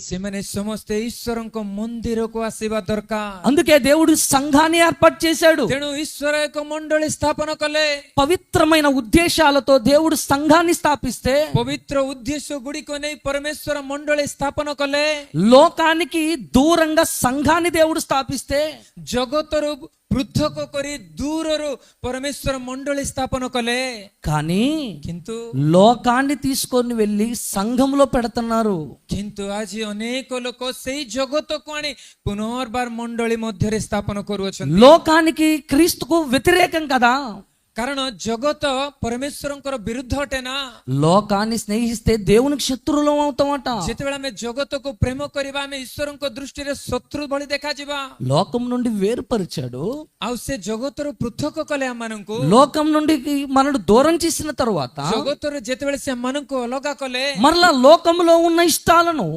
ସେମାନେ ସମସ୍ତେ ଈଶ୍ୱରଙ୍କ ମନ୍ଦିରକୁ ଆସିବା ଦରକାର। అందుకే దేవుడు సంఘాన్ని ఏర్పాటు చేశాడు. ତେଣୁ ଈଶ୍ୱର ଏକ ମଣ୍ଡଳୀ ସ୍ଥାପନ କଲେ। పవిత్రమైన ఉద్దేశాలతో దేవుడు సంఘాన్ని స్థాపిస్తే, ପବିତ୍ର ଉଦ୍ଦେଶ୍ୟ ଗୁଡ଼ିକ ନେଇ ପରମେଶ୍ୱର ମଣ୍ଡଳୀ ସ୍ଥାପନ କଲେ। లోకానికి దూరంగా సంఘాన్ని దేవుడు స్థాపిస్తే, ଜଗତରୁ ପୃଥକ କରି ଦୂରରୁ ପରମେଶ୍ୱର ମଣ୍ଡଳୀ ସ୍ଥାପନ କଲେ। కానీ କିନ୍ତୁ లోకాన్ని తీసుకొని వెళ్ళి సంఘంలో పెడుతున్నారు. କିନ୍ତୁ ଆଜି ଅନେକ ଲୋକ ସେଇ ଜଗତକୁ ଆଣି ପୁନର୍ବାର ମଣ୍ଡଳୀ ମଧ୍ୟରେ ସ୍ଥାପନ କରୁଅଛନ୍ତି। లోకానికి క్రీస్తుకు వ్యతిరేకం కదా. କାରଣ ଜଗତ ପରମେଶ୍ୱରଙ୍କର ବିରୁଦ୍ଧ ଅଟେ ନା। లోకాన్ని స్నేహిస్తే దేవునికి శత్రువులం అవుతామట. ଯେତେବେଳେ ଆମେ ଜଗତକୁ ପ୍ରେମ କରିବା ଆମେ ଈଶ୍ୱରଙ୍କ ଦୃଷ୍ଟିରେ ଶତ୍ରୁ ଭଳି ଦେଖାଯିବା। లోకం నుండి వేరుపరిచాడు. ଆଉ ସେ ଜଗତରୁ ପୃଥକ କଲେ ଆମମାନଙ୍କୁ। లోకం నుండి మనను దూరం చేసిన తరువాత ଜଗତରୁ ଯେତେବେଳେ ସେ ଆମମାନଙ୍କୁ ଅଲଗା କଲେ, మరలా లోకంలో ఉన్న ఇష్టాలను,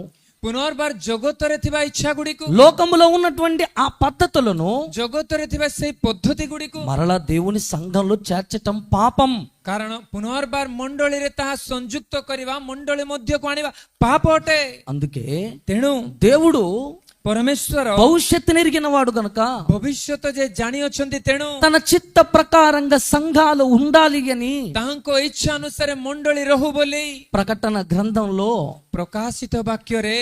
ପୁନର୍ବାର ଜଗତରେ ଥିବା ଇଚ୍ଛା ଗୁଡ଼ିକୁ, లోకములో ఉన్నటువంటి ఆ పద్ధతులను ଜଗତରେ ଥିବା ସେଇ ପଦ୍ଧତି ଗୁଡ଼ିକୁ మరలా దేవుని సంఘంలో చేర్చటం పాపం. କାରଣ ପୁନର୍ବାର ମଣ୍ଡଳୀରେ ତାହା ସଂଯୁକ୍ତ କରିବା, ମଣ୍ଡଳୀ ମଧ୍ୟକୁ ଆଣିବା ପାପ ଅଟେ। అందుకే ତେଣୁ దేవుడు ପରମେଶ୍ୱର భవిష్యత్తును ఎరిగిన వాడు గనుక ଭବିଷ୍ୟତ ଯେ ଜାଣି ଅଛନ୍ତି, ତେଣୁ తన చిత్త ప్రకారంగా సంఘాలు ఉండాలి అని ତାଙ୍କ ଇଚ୍ଛା ଅନୁସାରେ ମଣ୍ଡଳୀ ରହୁ ବୋଲି ప్రకటన గ్రంథంలో ପ୍ରକାଶିତ ବାକ୍ୟରେ